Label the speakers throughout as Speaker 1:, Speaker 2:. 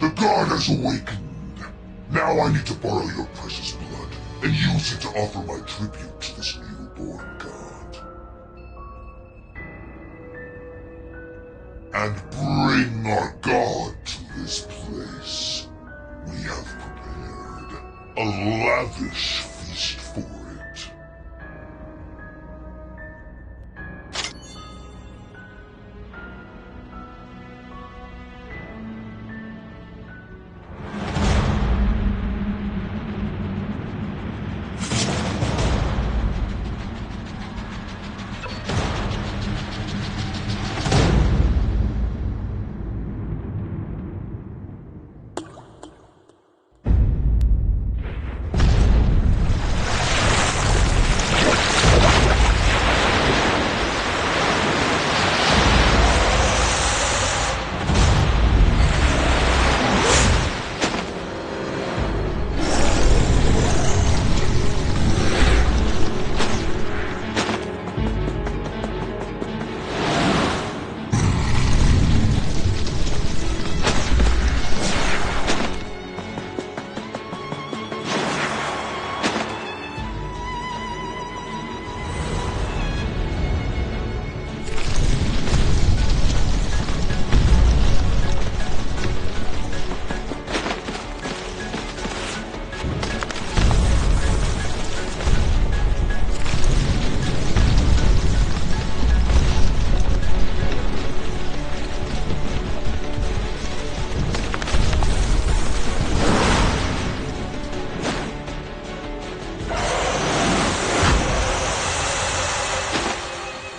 Speaker 1: The god has awakened. Now I need to borrow your precious blood and use it to offer my tribute to this newborn god. And bring our god to this place. We have prepared a lavish feast for it.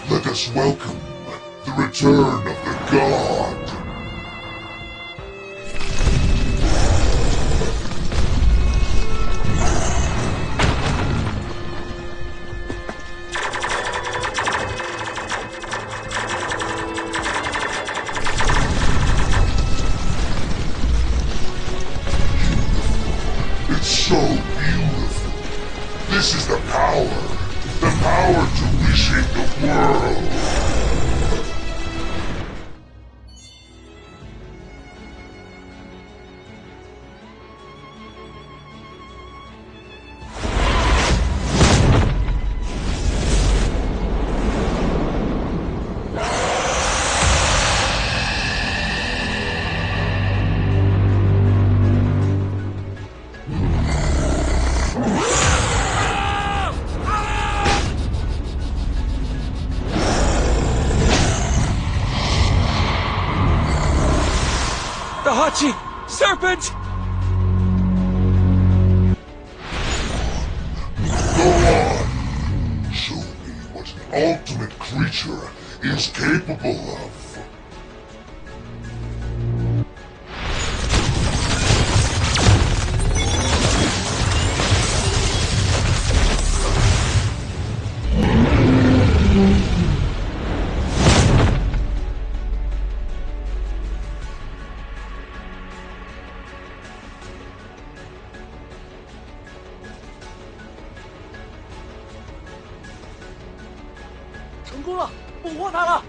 Speaker 1: Let us welcome the return of the god. It's so beautiful. This is the power to reshape the world.
Speaker 2: The Hachi! Serpent!
Speaker 1: Go on! Show me what an ultimate creature is capable of.
Speaker 2: 成功了，捕获它了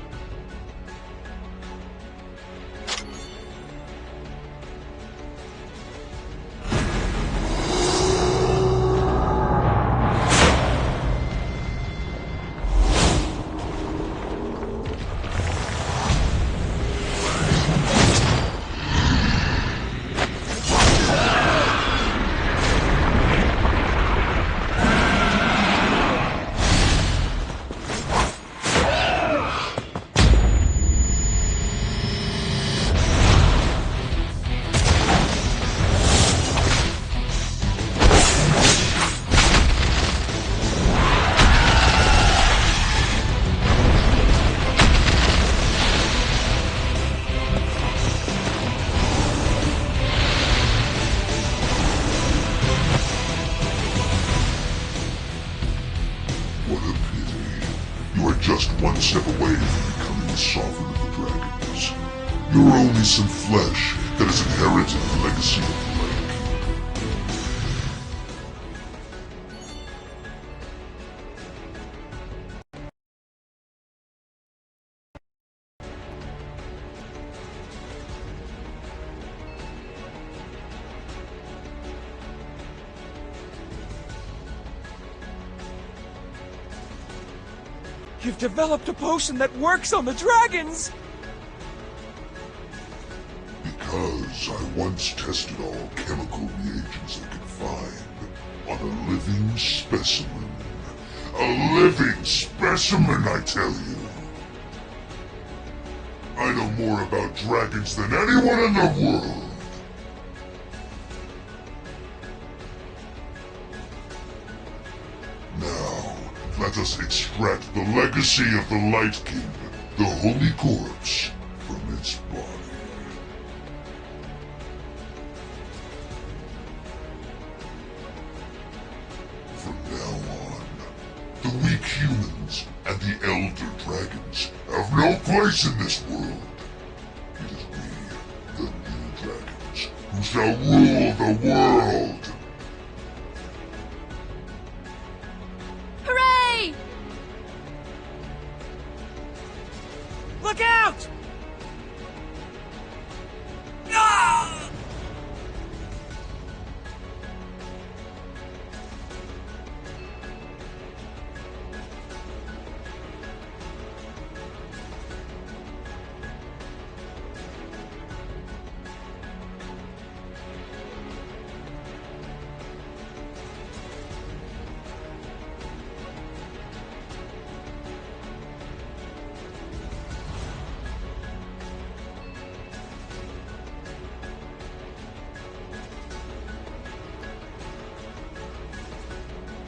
Speaker 2: ！What a pity. You are just one step away from becoming the sovereign of the dragons. You're only some flesh that has inherited the legacy of the lake.
Speaker 3: You've developed a potion that works on the dragons!
Speaker 2: Because I once tested all chemical reagents I could find on a living specimen. A living specimen, I tell you! I know more about dragons than anyone in the world! Now, let us extract the legacy of the Light King, the Holy Corpse, from its body. From now on, the weak humans and the Elder Dragons have no place in this world. It is we, the new dragons, who shall rule the world.
Speaker 4: Hooray!
Speaker 3: Look out! Ah!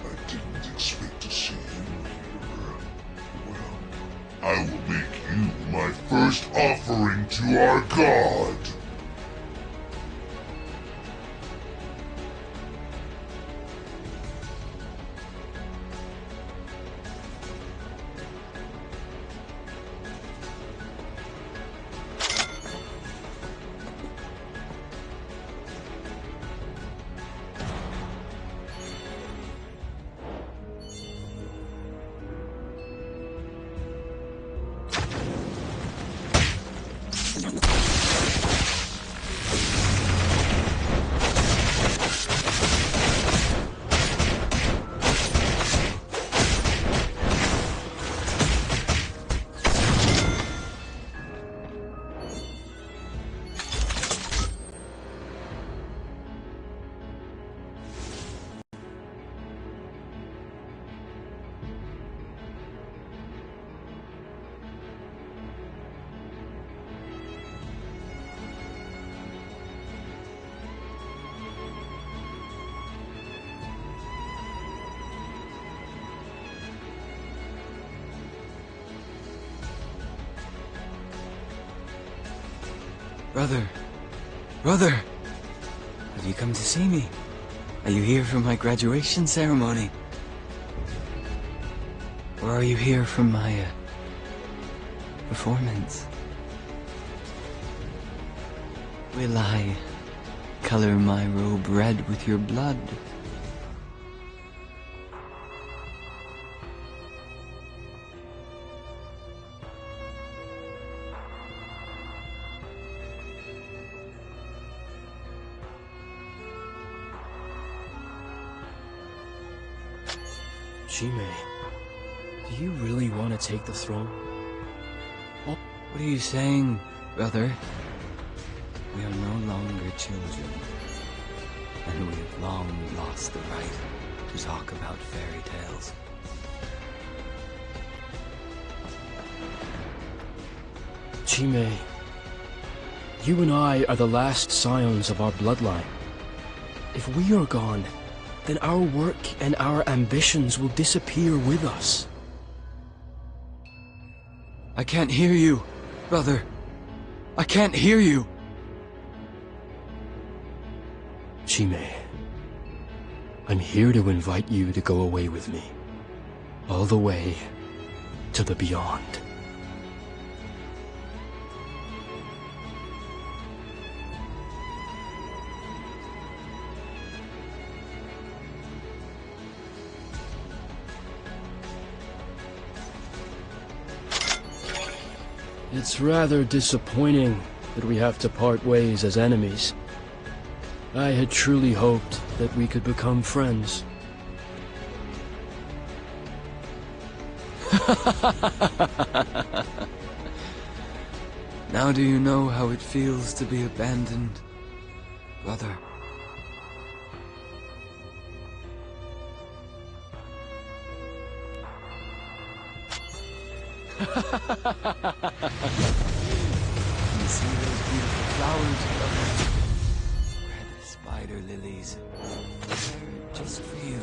Speaker 2: I didn't expect to see you here. Well, I will make you my first offering to our god.
Speaker 3: Brother! Have you come to see me? Are you here for my graduation ceremony? Or are you here for my, performance? Will I color my robe red with your blood?
Speaker 5: Chimay, do you really want to take the throne?
Speaker 3: What are you saying, brother? We are no longer children, and we have long lost the right to talk about fairy tales.
Speaker 5: Chimay, you and I are the last scions of our bloodline. If we are gone, then our work and our ambitions will disappear with us.
Speaker 3: I can't hear you, brother. I can't hear you.
Speaker 5: Chimay, I'm here to invite you to go away with me. All the way to the beyond. It's rather disappointing that we have to part ways as enemies. I had truly hoped that we could become friends.
Speaker 3: Now do you know how it feels to be abandoned, brother? You see those beautiful flowers, brother? Red spider lilies. They're just for you.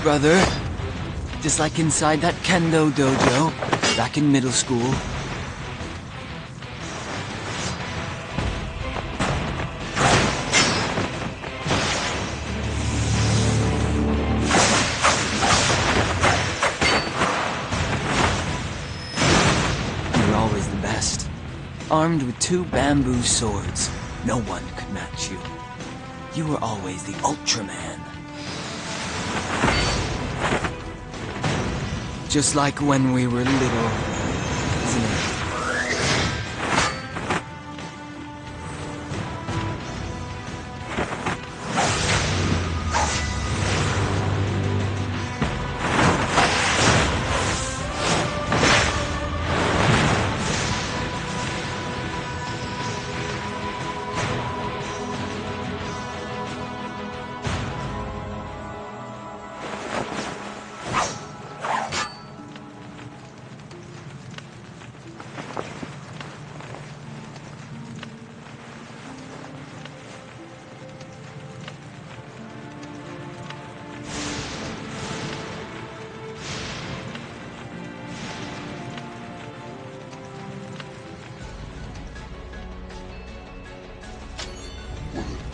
Speaker 3: Brother, just like inside that kendo dojo back in middle school. You were always the best. Armed with 2 bamboo swords, no one could match you. You were always the Ultraman. Just like when we were little, isn't it?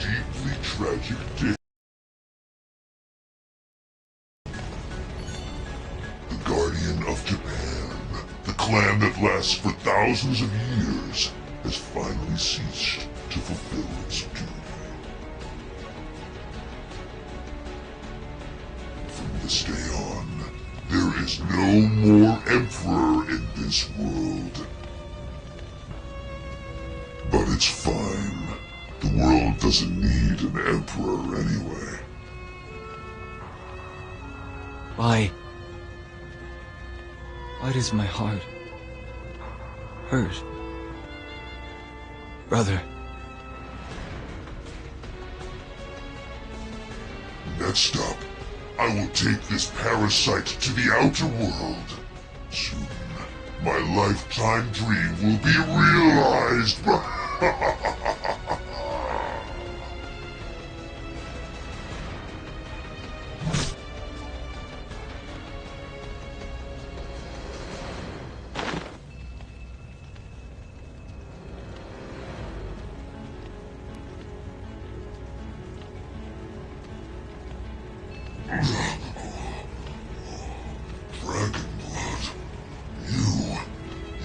Speaker 2: Deeply tragic day. The Guardian of Japan, the clan that lasts for thousands of years, has finally ceased to fulfill its duty. From this day on, there is no more Emperor in this world. But it's fine. The world doesn't need an emperor anyway.
Speaker 3: Why does my heart hurt? Brother.
Speaker 2: Next up, I will take this parasite to the outer world. Soon, my lifetime dream will be realized. Dragon blood.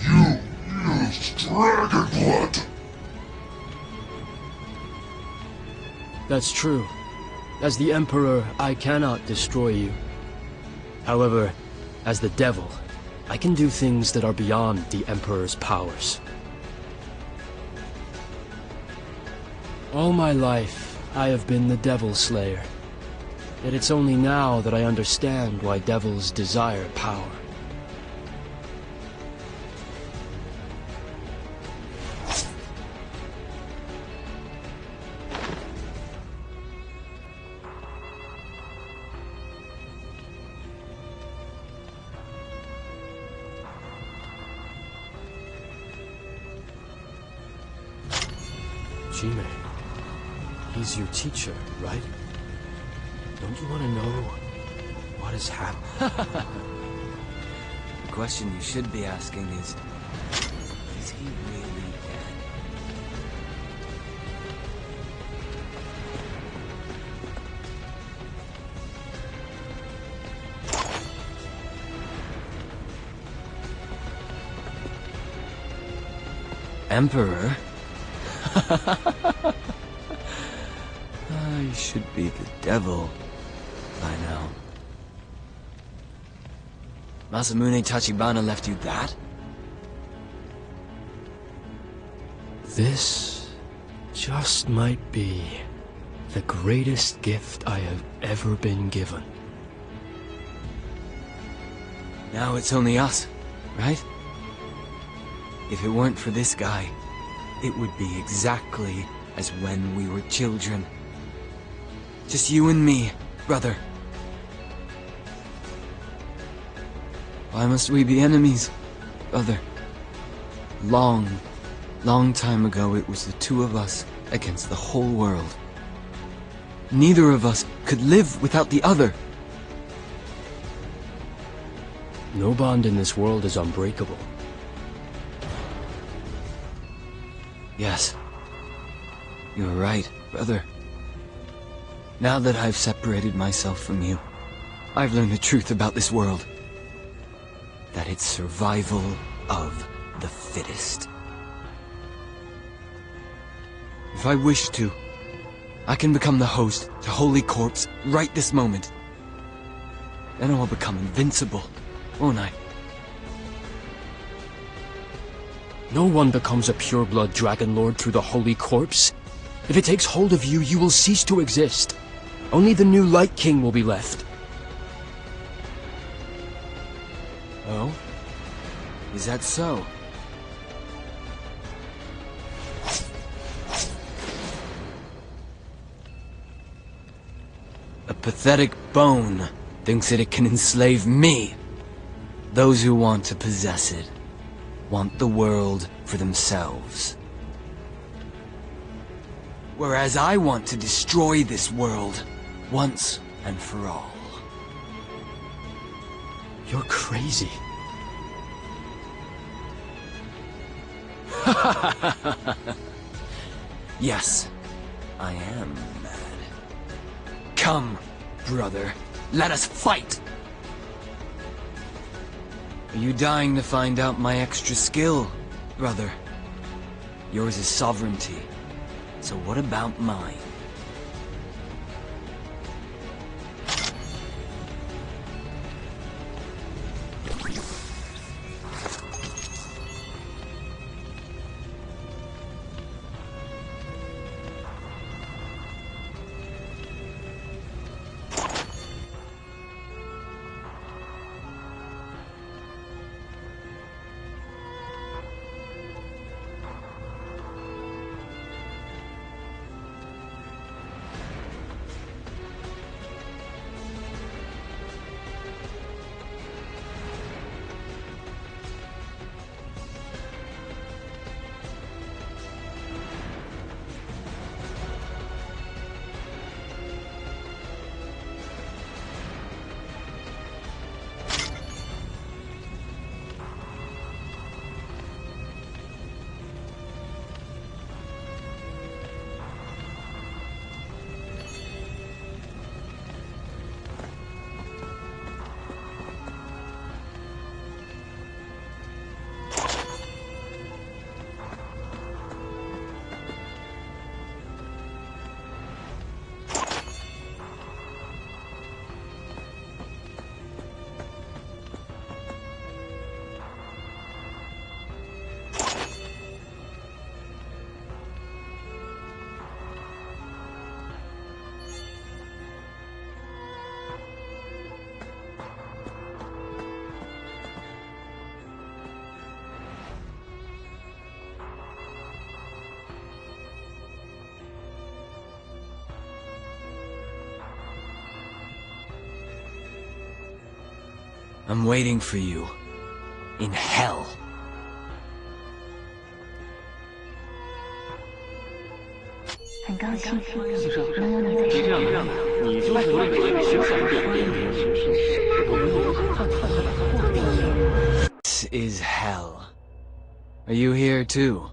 Speaker 2: You used dragon blood.
Speaker 5: That's true. As the Emperor, I cannot destroy you. However, as the Devil, I can do things that are beyond the Emperor's powers. All my life, I have been the Devil Slayer. Yet it's only now that I understand why devils desire power. Jime, he's your teacher, right? Don't you want to know what has happened?
Speaker 3: The question you should be asking is he really dead? Emperor? You should be the devil by now. Masamune Tachibana left you that?
Speaker 5: This just might be the greatest gift I have ever been given.
Speaker 3: Now it's only us, right? If it weren't for this guy, it would be exactly as when we were children. Just you and me, brother. Why must we be enemies, brother? Long time ago it was the two of us against the whole world. Neither of us could live without the other.
Speaker 5: No bond in this world is unbreakable.
Speaker 3: Yes. You're right, brother. Now that I've separated myself from you, I've learned the truth about this world. That it's survival of the fittest. If I wish to, I can become the host to Holy Corpse right this moment. Then I will become invincible, won't I?
Speaker 5: No one becomes a pure-blood Dragon Lord through the Holy Corpse. If it takes hold of you, you will cease to exist. Only the new Light King will be left.
Speaker 3: Oh? Is that so? A pathetic bone thinks that it can enslave me. Those who want to possess it want the world for themselves. Whereas I want to destroy this world once and for all.
Speaker 5: You're crazy.
Speaker 3: Yes, I am mad. Come, brother, let us fight! Are you dying to find out my extra skill, brother? Yours is sovereignty, so what about mine? I'm waiting for you. In hell.
Speaker 4: 很高兴能有你在身边。
Speaker 3: This is hell. Are you here too?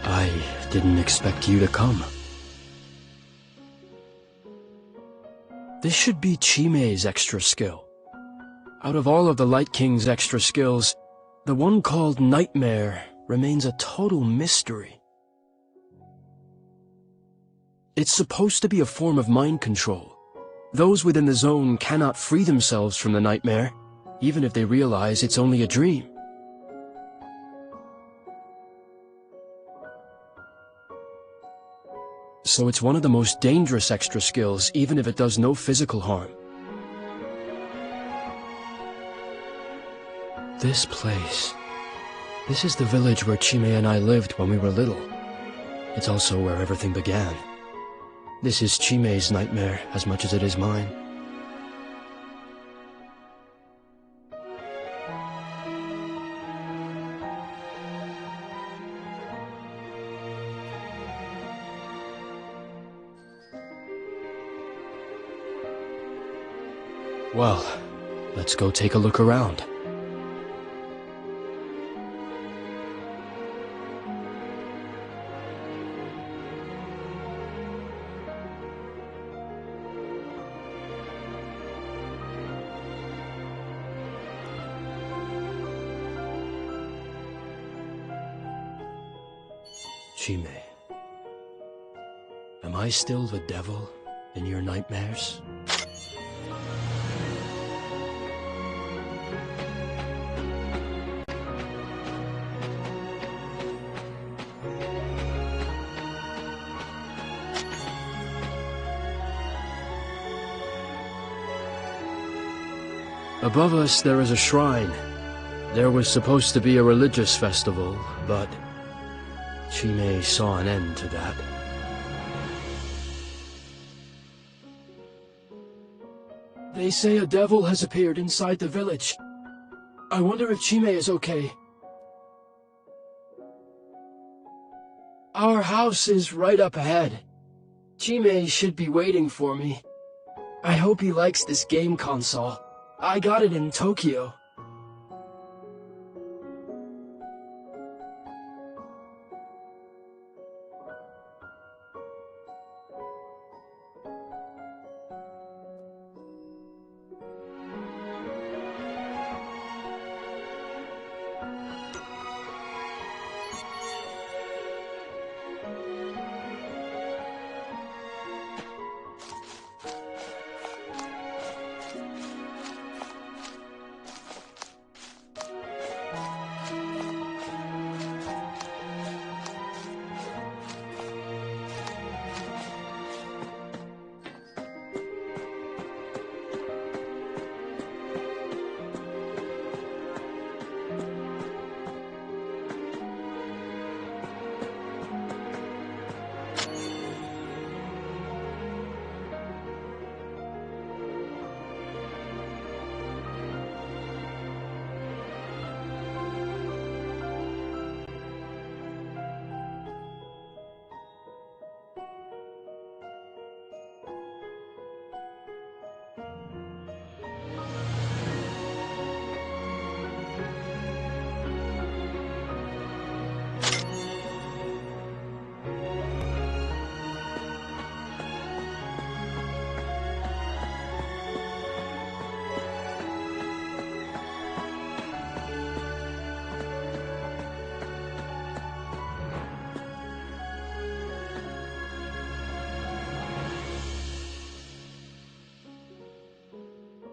Speaker 5: I didn't expect you to come. This should be Chime's extra skill. Out of all of the Light King's extra skills, the one called Nightmare remains a total mystery. It's supposed to be a form of mind control. Those within the zone cannot free themselves from the nightmare, even if they realize it's only a dream. So it's one of the most dangerous extra skills, even if it does no physical harm. This place. This is the village where Chime and I lived when we were little. It's also where everything began. This is Chime's nightmare as much as it is mine. Well, let's go take a look around. Chime, am I still the devil in your nightmares? Above us there is a shrine. There was supposed to be a religious festival, but Chime saw an end to that. They say a devil has appeared inside the village. I wonder if Chime is okay. Our house is right up ahead. Chime should be waiting for me. I hope he likes this game console. I got it in Tokyo.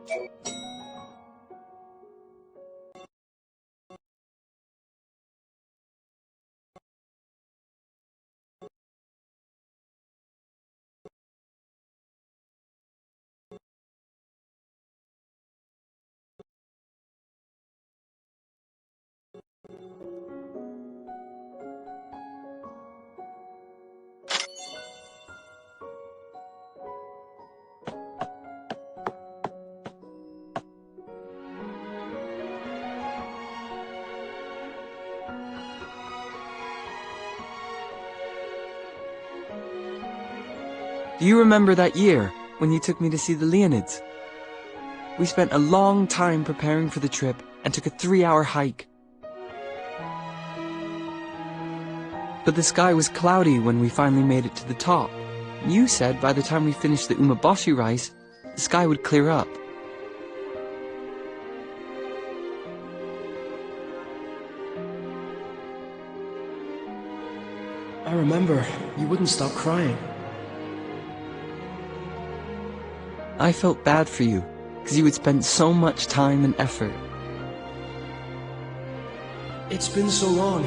Speaker 3: Do you remember that year when you took me to see the Leonids? We spent a long time preparing for the trip and took a 3-hour hike. But the sky was cloudy when we finally made it to the top. You said by the time we finished the Umeboshi rice, the sky would clear up.
Speaker 5: I remember. You wouldn't stop crying.
Speaker 3: I felt bad for you, because you had spent so much time and effort.
Speaker 5: It's been so long.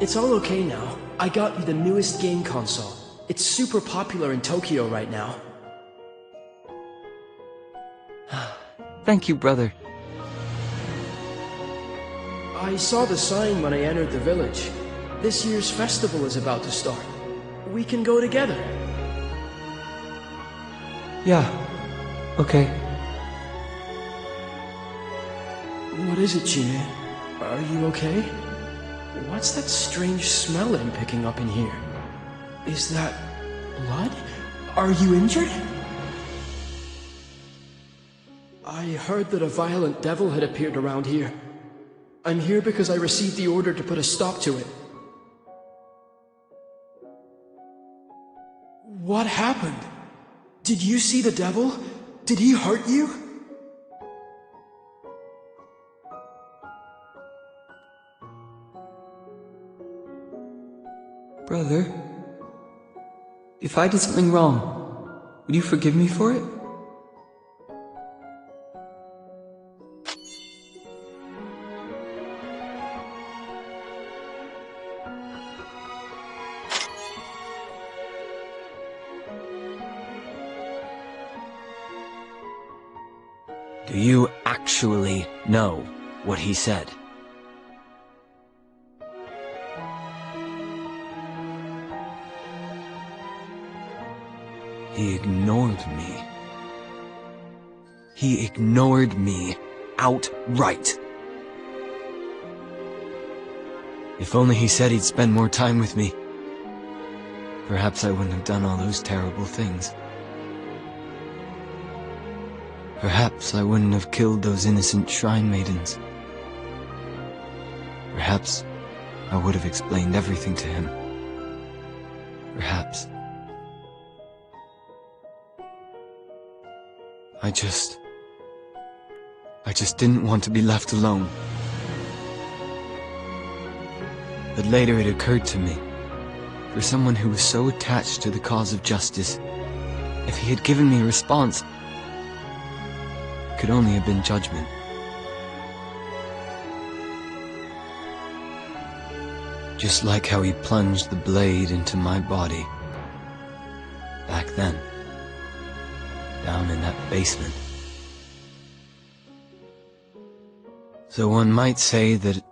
Speaker 5: It's all okay now. I got you the newest game console. It's super popular in Tokyo right now.
Speaker 3: Thank you, brother.
Speaker 5: I saw the sign when I entered the village. This year's festival is about to start. We can go together.
Speaker 3: Yeah, okay.
Speaker 5: What is it, Chie? Are you okay? What's that strange smell I'm picking up in here? Is that blood? Are you injured? I heard that a violent devil had appeared around here. I'm here because I received the order to put a stop to it. What happened? Did you see the devil? Did he hurt you?
Speaker 3: Brother, if I did something wrong, would you forgive me for it? Do you actually know what he said? He ignored me. He ignored me outright. If only he said he'd spend more time with me. Perhaps I wouldn't have done all those terrible things. Perhaps I wouldn't have killed those innocent shrine maidens. Perhaps I would have explained everything to him. Perhaps. I just didn't want to be left alone. But later it occurred to me, for someone who was so attached to the cause of justice, if he had given me a response, it could only have been judgment. Just like how he plunged the blade into my body back then. Down in that basement. So one might say that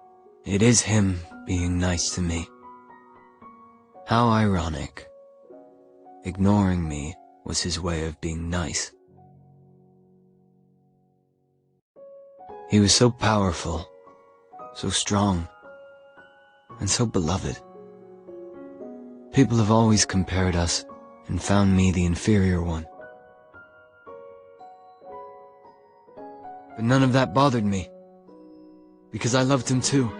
Speaker 3: it is him being nice to me. How ironic. Ignoring me was his way of being nice. He was so powerful, so strong, and so beloved. People have always compared us and found me the inferior one. But none of that bothered me, because I loved him too.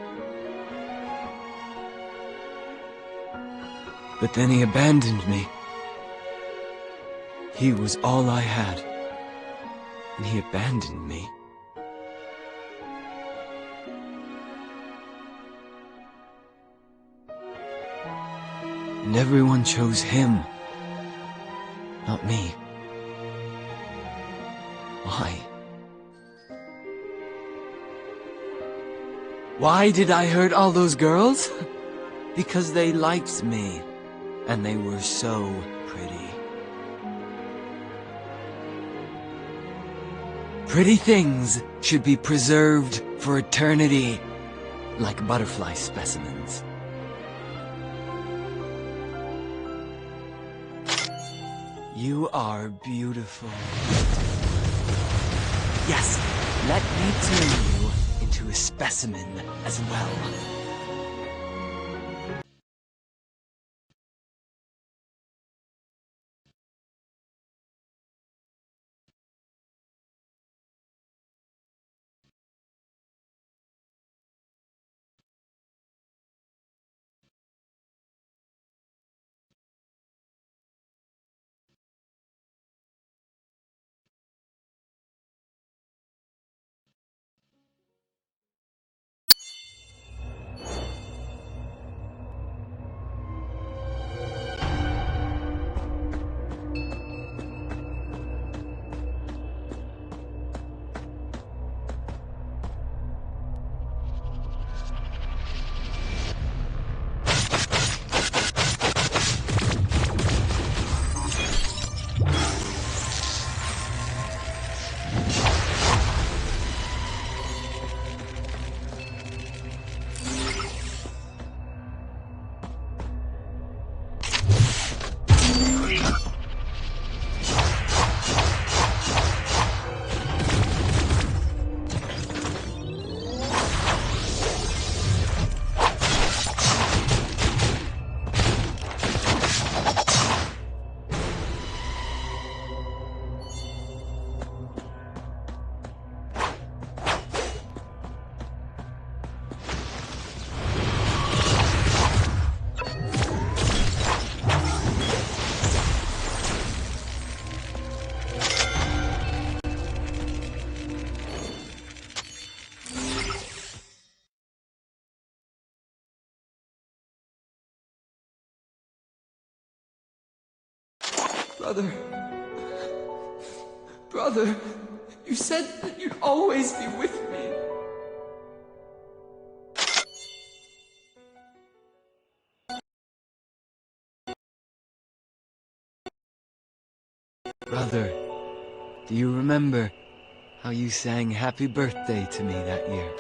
Speaker 3: But then he abandoned me. He was all I had, and he abandoned me. And everyone chose him, not me. Why? Why did I hurt all those girls? Because they liked me, and they were so pretty. Pretty things should be preserved for eternity, like butterfly specimens. You are beautiful. Yes, let me turn you into a specimen as well. Brother, you said that you'd always be with me. Brother, do you remember how you sang happy birthday to me that year?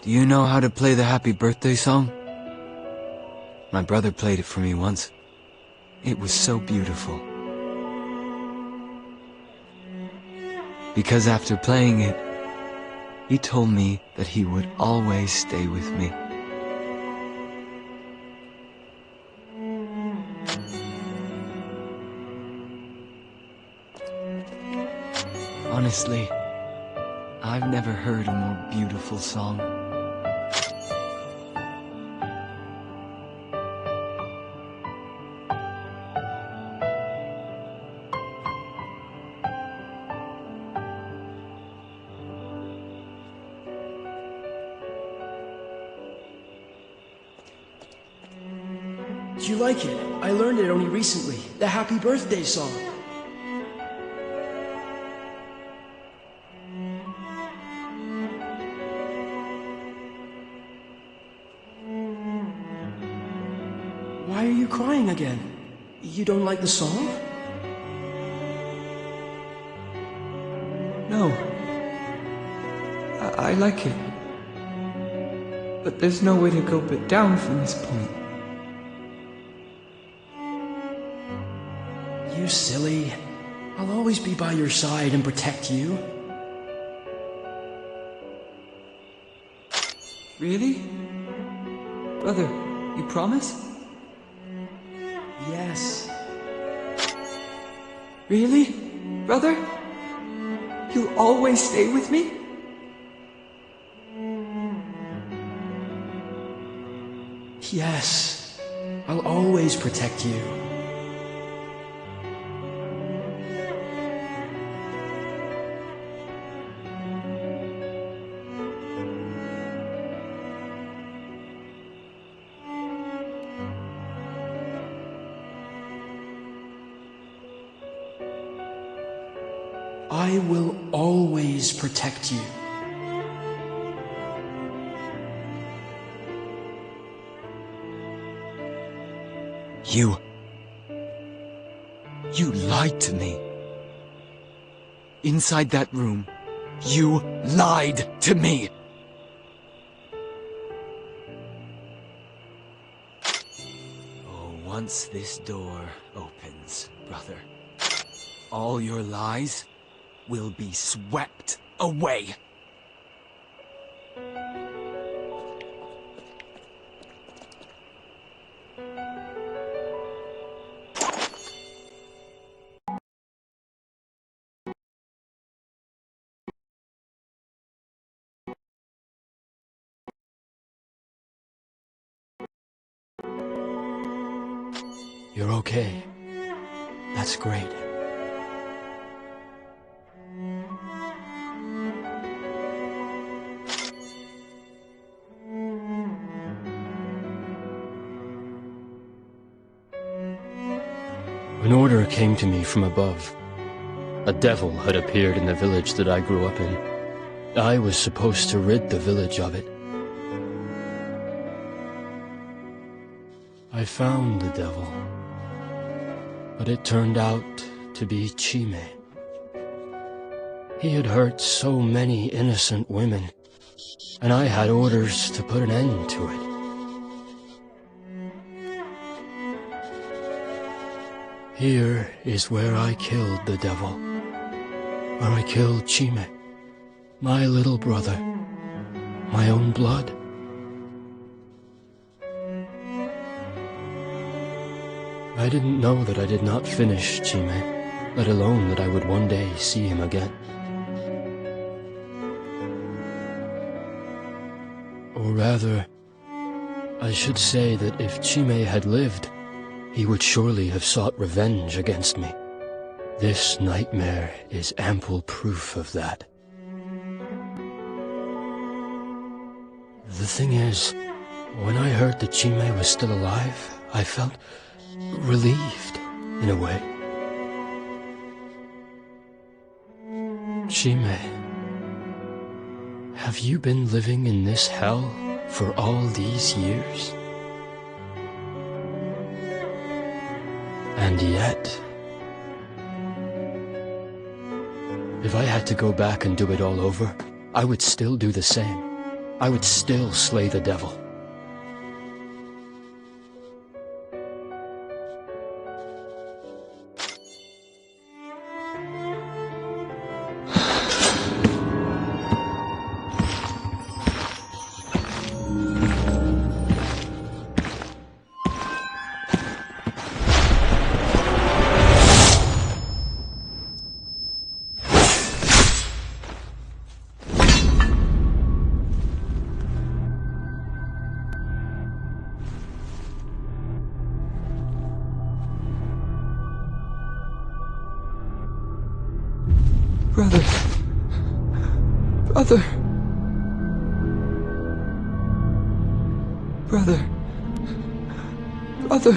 Speaker 3: Do you know how to play the happy birthday song? My brother played it for me once. It was so beautiful. Because after playing it, he told me that he would always stay with me. Honestly, I've never heard a more beautiful song.
Speaker 5: Do you like it? I learned it only recently. The happy birthday song. Why are you crying again? You don't like the song?
Speaker 6: No. I like it. But there's no way to go but down from this point.
Speaker 5: You silly. I'll always be by your side and protect you.
Speaker 6: Really? Brother, you promise?
Speaker 5: Yes.
Speaker 6: Really? Brother? You'll always stay with me?
Speaker 5: Yes. I'll always protect you. I will always protect you.
Speaker 3: You lied to me. Inside that room, you lied to me. Oh, once this door opens, brother, all your lies will be swept away.
Speaker 5: You're okay. That's great. An order came to me from above. A devil had appeared in the village that I grew up in. I was supposed to rid the village of it. I found the devil, but it turned out to be Chime. He had hurt so many innocent women, and I had orders to put an end to it. Here is where I killed the devil, where I killed Chime, my little brother, my own blood. I didn't know that I did not finish Chime, let alone that I would one day see him again. Or rather, I should say that if Chime had lived, he would surely have sought revenge against me. This nightmare is ample proof of that. The thing is, when I heard that Chime was still alive, I felt relieved, in a way. Chime, have you been living in this hell for all these years? And yet, if I had to go back and do it all over, I would still do the same. I would still slay the devil.
Speaker 6: Brother. Brother. Brother. Brother.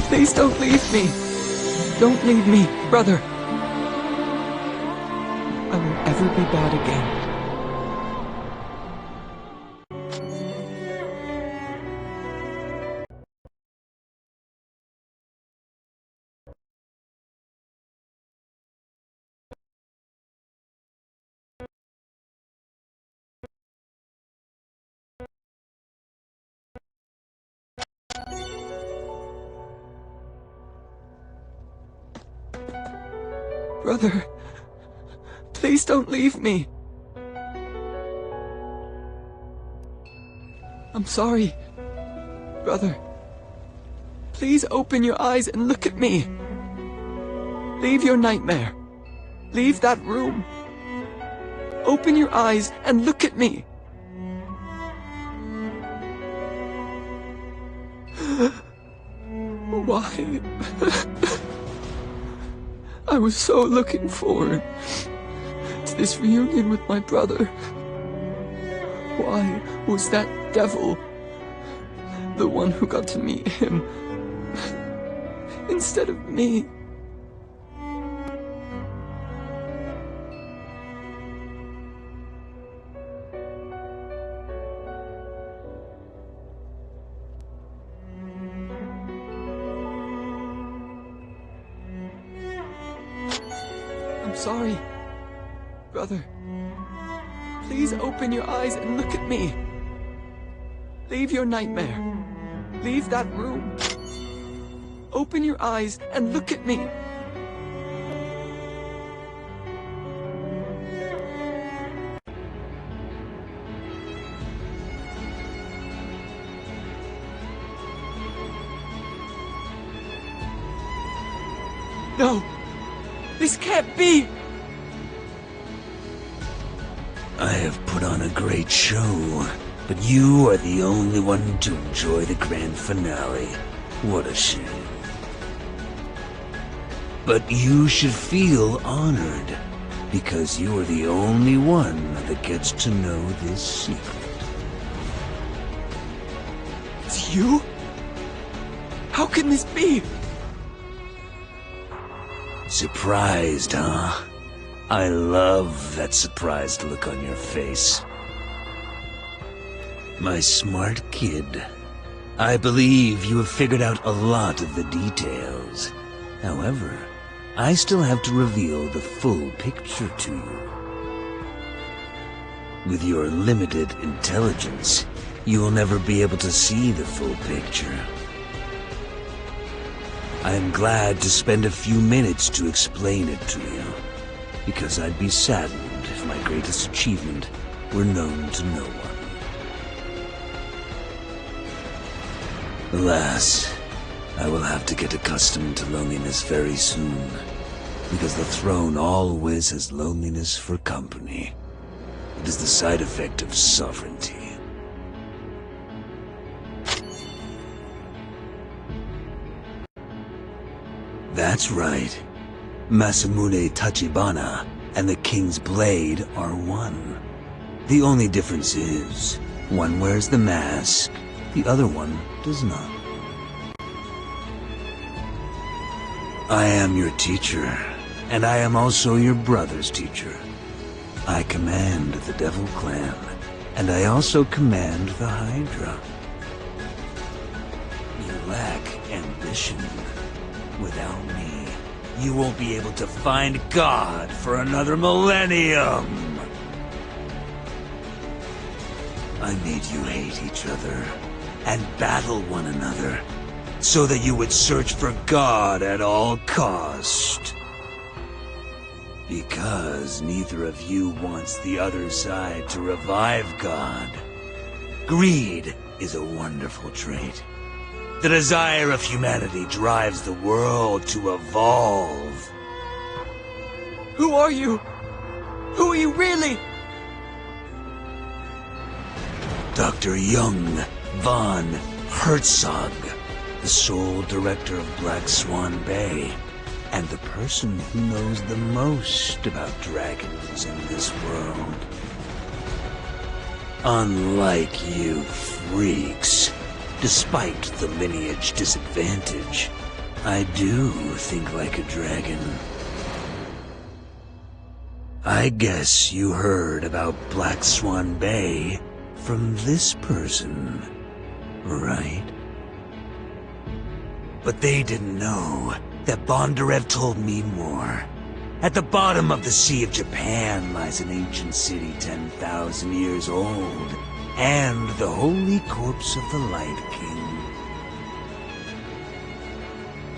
Speaker 6: Please don't leave me. Don't leave me, brother. I won't ever be bad again. Brother, please don't leave me. I'm sorry. Brother, please open your eyes and look at me. Leave your nightmare. Leave that room. Open your eyes and look at me. Why? I was so looking forward to this reunion with my brother. Why was that devil the one who got to meet him instead of me? I'm sorry, brother. Please open your eyes and look at me. Leave your nightmare. Leave that room. Open your eyes and look at me. No! This can't be!
Speaker 7: I have put on a great show, but you are the only one to enjoy the grand finale. What a shame. But you should feel honored, because you are the only one that gets to know this secret.
Speaker 6: It's you? How can this be?
Speaker 7: Surprised, huh? I love that surprised look on your face. My smart kid. I believe you have figured out a lot of the details. However, I still have to reveal the full picture to you. With your limited intelligence, you will never be able to see the full picture. I am glad to spend a few minutes to explain it to you, because I'd be saddened if my greatest achievement were known to no one. Alas, I will have to get accustomed to loneliness very soon, because the throne always has loneliness for company. It is the side effect of sovereignty. That's right. Masamune Tachibana and the King's Blade are one. The only difference is, one wears the mask, the other one does not. I am your teacher, and I am also your brother's teacher. I command the Devil Clan, and I also command the Hydra. You lack ambition. Without me, you won't be able to find God for another millennium! I made you hate each other and battle one another so that you would search for God at all cost. Because neither of you wants the other side to revive God. Greed is a wonderful trait. The desire of humanity drives the world to evolve.
Speaker 6: Who are you? Who are you really?
Speaker 7: Dr. Young von Herzog, the sole director of Black Swan Bay, and the person who knows the most about dragons in this world. Unlike you freaks, despite the lineage disadvantage, I do think like a dragon. I guess you heard about Black Swan Bay from this person, right? But they didn't know that Bondarev told me more. At the bottom of the Sea of Japan lies an ancient city 10,000 years old, and the holy corpse of the Light King.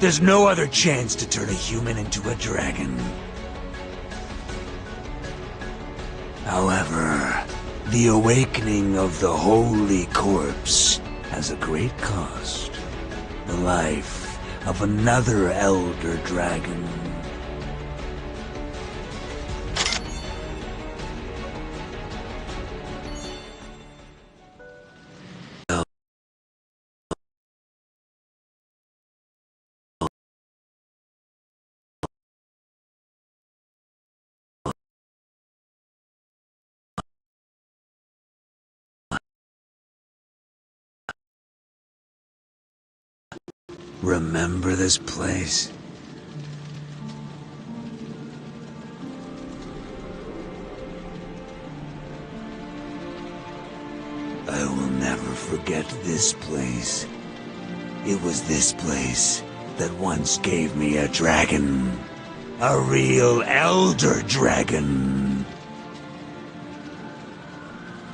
Speaker 7: There's no other chance to turn a human into a dragon. However, the awakening of the holy corpse has a great cost. The life of another elder dragon. Remember this place? I will never forget this place. It was this place that once gave me a dragon. A real elder dragon.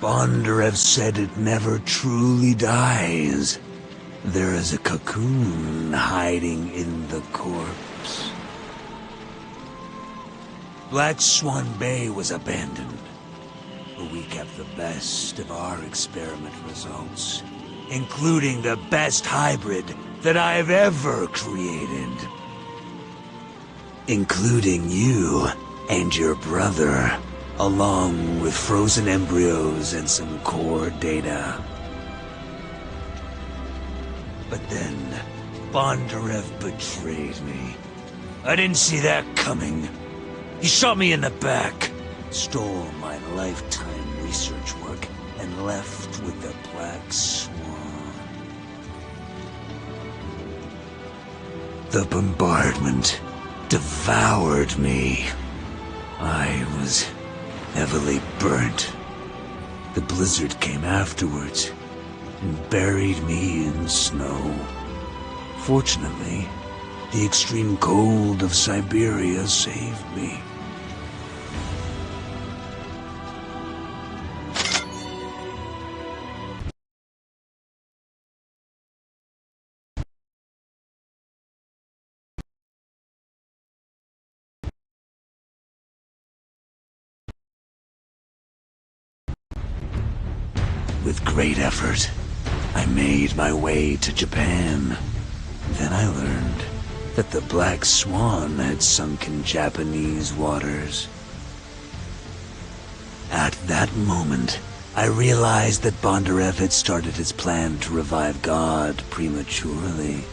Speaker 7: Bondarev said it never truly dies. There is a cocoon hiding in the corpse. Black Swan Bay was abandoned, but we kept the best of our experiment results, including the best hybrid that I've ever created. Including you and your brother, along with frozen embryos and some core data. But then, Bondarev betrayed me. I didn't see that coming. He shot me in the back, stole my lifetime research work, and left with the Black Swan. The bombardment devoured me. I was heavily burnt. The blizzard came afterwards and buried me in snow. Fortunately, the extreme cold of Siberia saved me. With great effort, I made my way to Japan. Then I learned that the Black Swan had sunk in Japanese waters. At that moment, I realized that Bondarev had started his plan to revive God prematurely.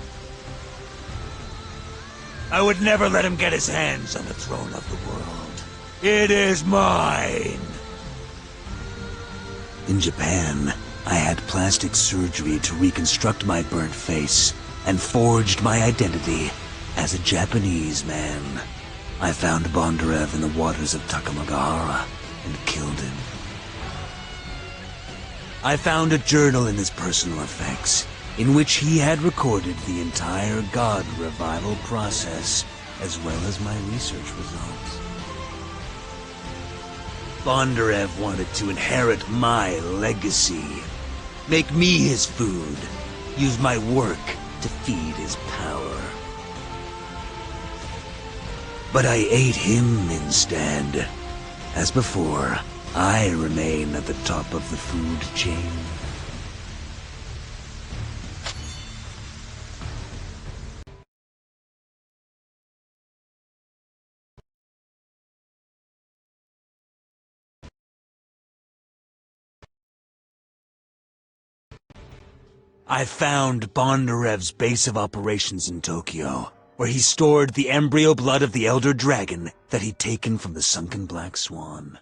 Speaker 7: I would never let him get his hands on the throne of the world. It is mine! In Japan, I had plastic surgery to reconstruct my burnt face and forged my identity as a Japanese man. I found Bondarev in the waters of Takamagahara and killed him. I found a journal in his personal effects, in which he had recorded the entire God revival process, as well as my research results. Bondarev wanted to inherit my legacy, make me his food, use my work to feed his power. But I ate him instead. As before, I remain at the top of the food chain. I found Bondarev's base of operations in Tokyo, where he stored the embryo blood of the Elder Dragon that he'd taken from the sunken Black Swan.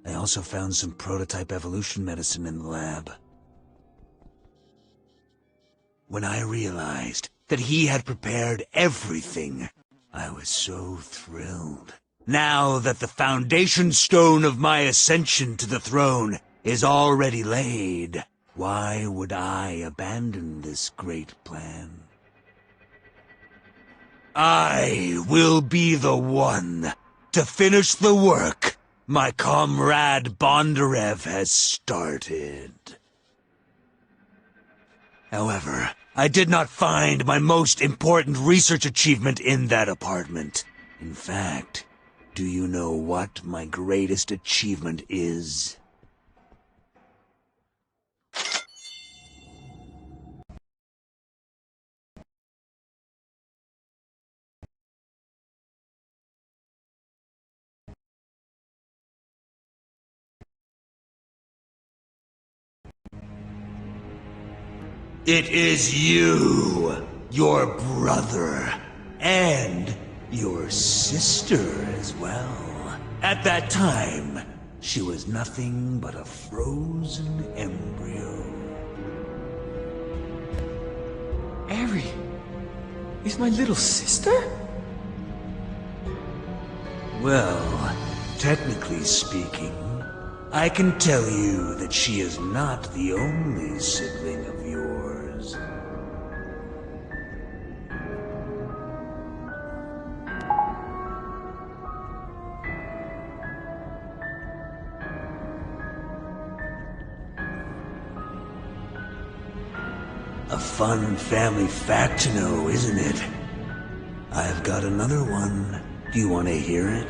Speaker 7: I also found some prototype evolution medicine in the lab. When I realized that he had prepared everything, I was so thrilled. Now that the foundation stone of my ascension to the throne is already laid, why would I abandon this great plan? I will be the one to finish the work my comrade Bondarev has started. However, I did not find my most important research achievement in that apartment. In fact, do you know what my greatest achievement is? It is you, your brother, and your sister as well. At that time, she was nothing but a frozen embryo.
Speaker 6: Eri, is my little sister?
Speaker 7: Well, technically speaking, I can tell you that she is not the only sibling of yours. A fun family fact to know, isn't it? I've got another one. Do you want to hear it?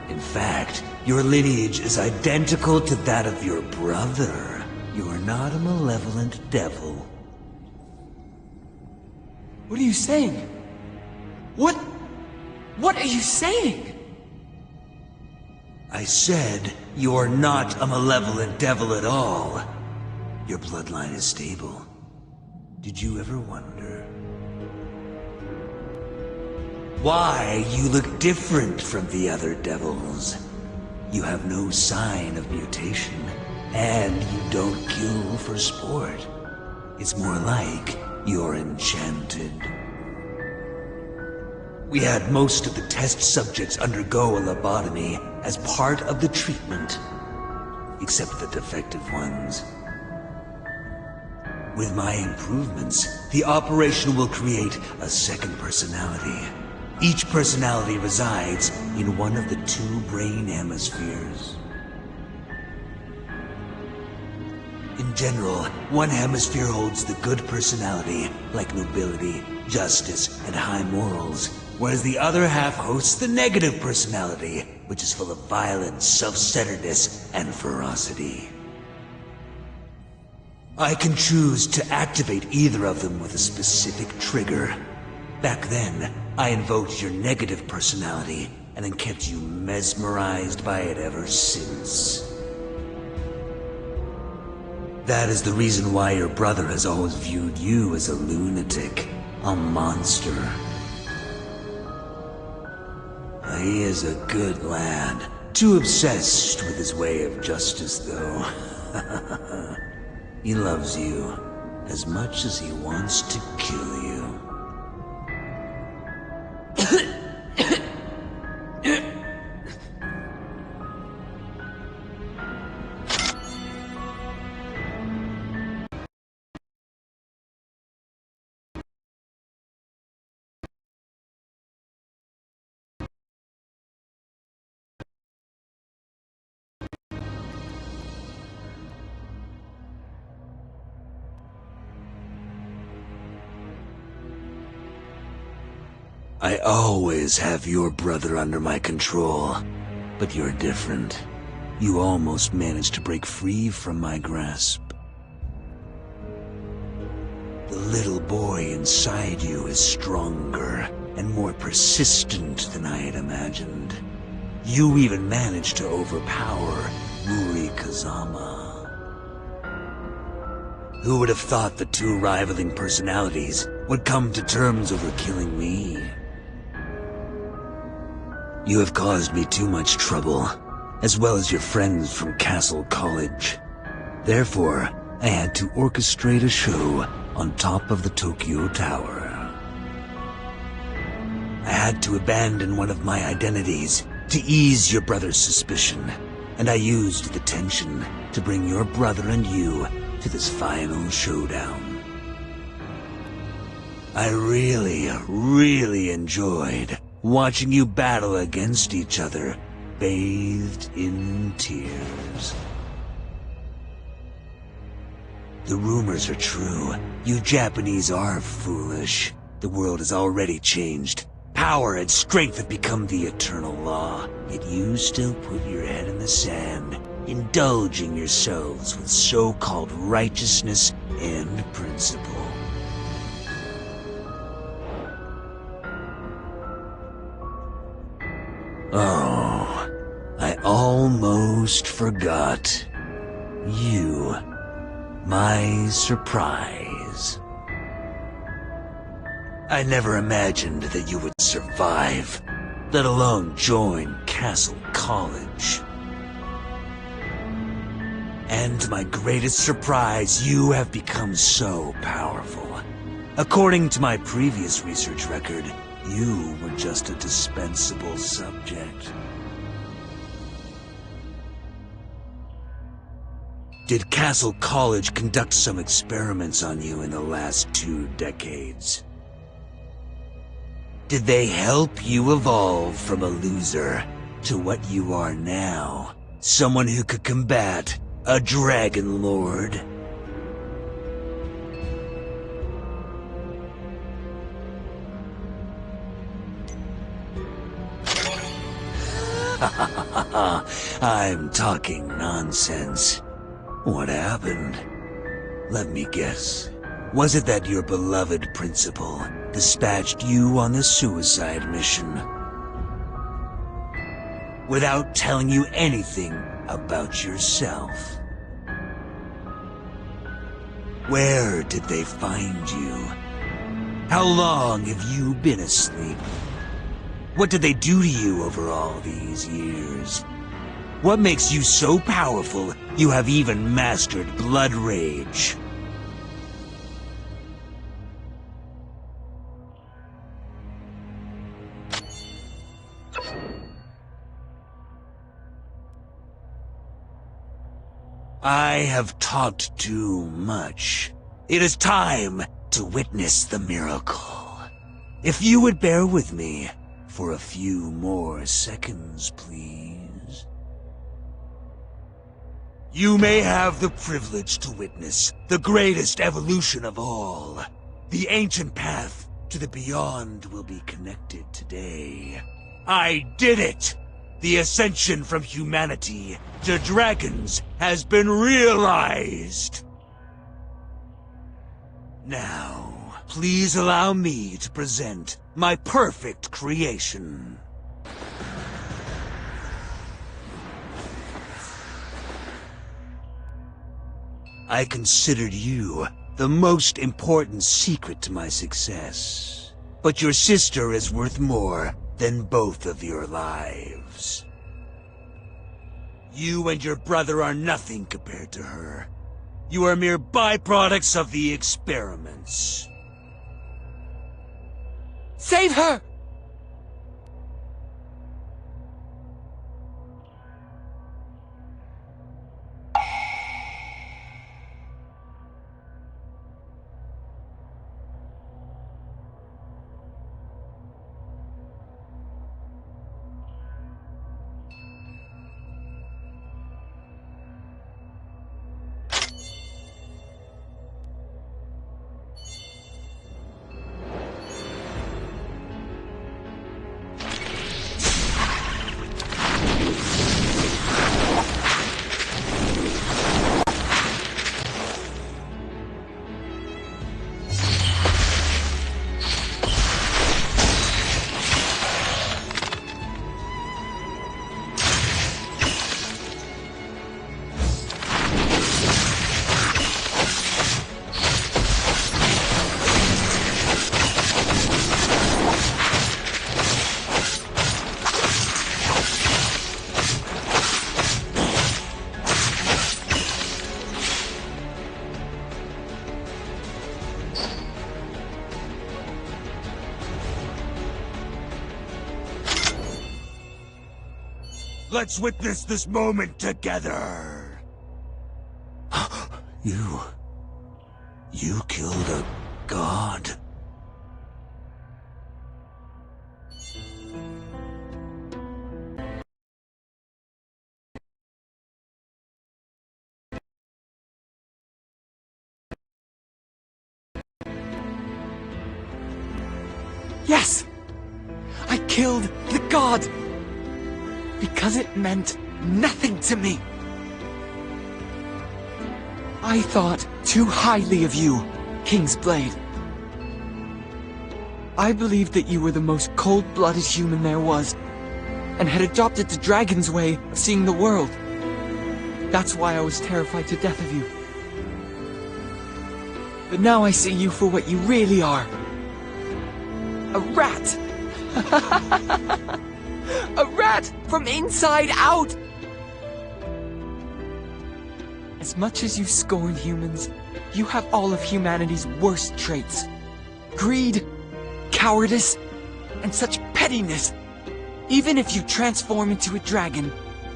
Speaker 7: In fact, your lineage is identical to that of your brother. You are not a malevolent devil.
Speaker 6: What are you saying? What are you saying?
Speaker 7: I said you are not a malevolent devil at all. Your bloodline is stable. Did you ever wonder why you look different from the other devils? You have no sign of mutation, and you don't kill for sport. It's more like you're enchanted. We had most of the test subjects undergo a lobotomy as part of the treatment, except the defective ones. With my improvements, the operation will create a second personality. Each personality resides in one of the two brain hemispheres. In general, one hemisphere holds the good personality, like nobility, justice, and high morals, whereas the other half hosts the negative personality, which is full of violence, self-centeredness, and ferocity. I can choose to activate either of them with a specific trigger. Back then, I invoked your negative personality, and then kept you mesmerized by it ever since. That is the reason why your brother has always viewed you as a lunatic, a monster. He is a good lad. Too obsessed with his way of justice, though. He loves you as much as he wants to kill you. I always have your brother under my control, but you're different. You almost managed to break free from my grasp. The little boy inside you is stronger and more persistent than I had imagined. You even managed to overpower Muri Kazama. Who would have thought the two rivaling personalities would come to terms over killing me? You have caused me too much trouble, as well as your friends from Castle College. Therefore, I had to orchestrate a show on top of the Tokyo Tower. I had to abandon one of my identities to ease your brother's suspicion, and I used the tension to bring your brother and you to this final showdown. I really enjoyed watching you battle against each other, bathed in tears. The rumors are true. You Japanese are foolish. The world has already changed. Power and strength have become the eternal law, yet you still put your head in the sand, indulging yourselves with so-called righteousness and principle. Oh, I almost forgot. You, my surprise. I never imagined that you would survive, let alone join Castle College. And to my greatest surprise, you have become so powerful. According to my previous research record, you were just a dispensable subject. Did Castle College conduct some experiments on you in the last 2 decades? Did they help you evolve from a loser to what you are now? Someone who could combat a Dragon Lord? I'm talking nonsense. What happened? Let me guess. Was it that your beloved principal dispatched you on the suicide mission without telling you anything about yourself? Where did they find you? How long have you been asleep? What did they do to you over all these years? What makes you so powerful you have even mastered Blood Rage? I have talked too much. It is time to witness the miracle. If you would bear with me for a few more seconds, please. You may have the privilege to witness the greatest evolution of all. The ancient path to the beyond will be connected today. I did it! The ascension from humanity to dragons has been realized! Now, please allow me to present my perfect creation. I considered you the most important secret to my success. But your sister is worth more than both of your lives. You and your brother are nothing compared to her. You are mere byproducts of the experiments.
Speaker 6: Save her!
Speaker 7: Let's witness this moment together! You killed a god?
Speaker 6: Yes! I killed the god! Because it meant nothing to me. I thought too highly of you, King's Blade. I believed that you were the most cold-blooded human there was, and had adopted the dragon's way of seeing the world. That's why I was terrified to death of you. But now I see you for what you really are. A rat! A rat from inside out! As much as you scorn humans, you have all of humanity's worst traits. greed, cowardice, and such pettiness. Even if you transform into a dragon,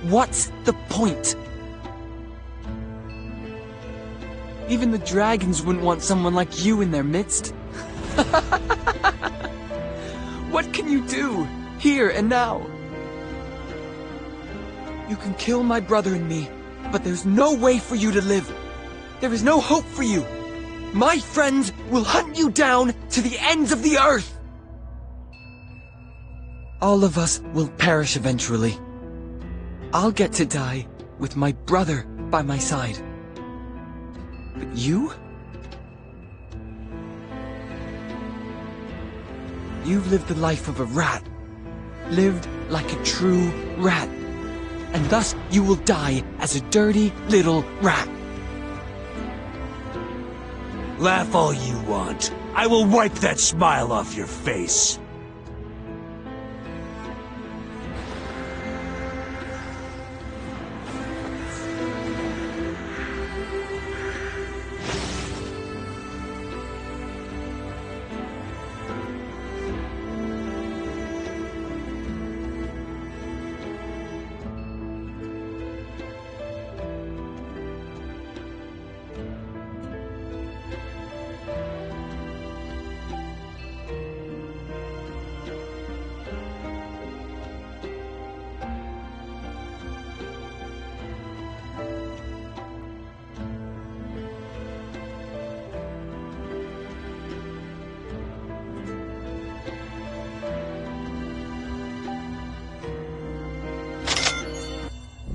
Speaker 6: what's the point? Even the dragons wouldn't want someone like you in their midst. What can you do, here and now? You can kill my brother and me, but there's no way for you to live. There is no hope for you. My friends will hunt you down to the ends of the earth. All of us will perish eventually. I'll get to die with my brother by my side. But you? You've lived the life of a rat. Lived like a true rat. And thus you will die as a dirty little rat.
Speaker 7: Laugh all you want. I will wipe that smile off your face.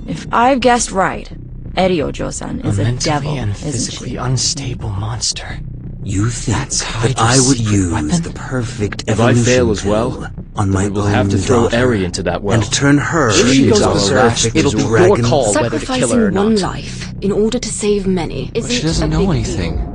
Speaker 8: If I've guessed right, Eriojo-san is a devil,
Speaker 5: and
Speaker 8: isn't
Speaker 5: physically
Speaker 8: she?
Speaker 5: unstable monster.
Speaker 7: You think
Speaker 5: hide
Speaker 7: that I
Speaker 5: your
Speaker 7: would
Speaker 5: secret
Speaker 7: use
Speaker 5: weapon?
Speaker 7: the perfect
Speaker 9: If I
Speaker 7: evolution
Speaker 9: fail as
Speaker 7: pill
Speaker 9: well,
Speaker 7: on my
Speaker 9: then we'll
Speaker 7: own
Speaker 9: have to throw
Speaker 7: daughter
Speaker 9: Eri into that well.
Speaker 7: and turn her
Speaker 5: If she
Speaker 7: into
Speaker 5: goes
Speaker 7: our
Speaker 5: berserk,
Speaker 7: perfect
Speaker 5: it'll be your
Speaker 7: dragon.
Speaker 5: call whether to kill her or
Speaker 10: Sacrificing one
Speaker 5: not.
Speaker 10: life in order to save many isn't
Speaker 6: But she doesn't
Speaker 10: a
Speaker 6: know
Speaker 10: big
Speaker 6: anything.
Speaker 10: deal.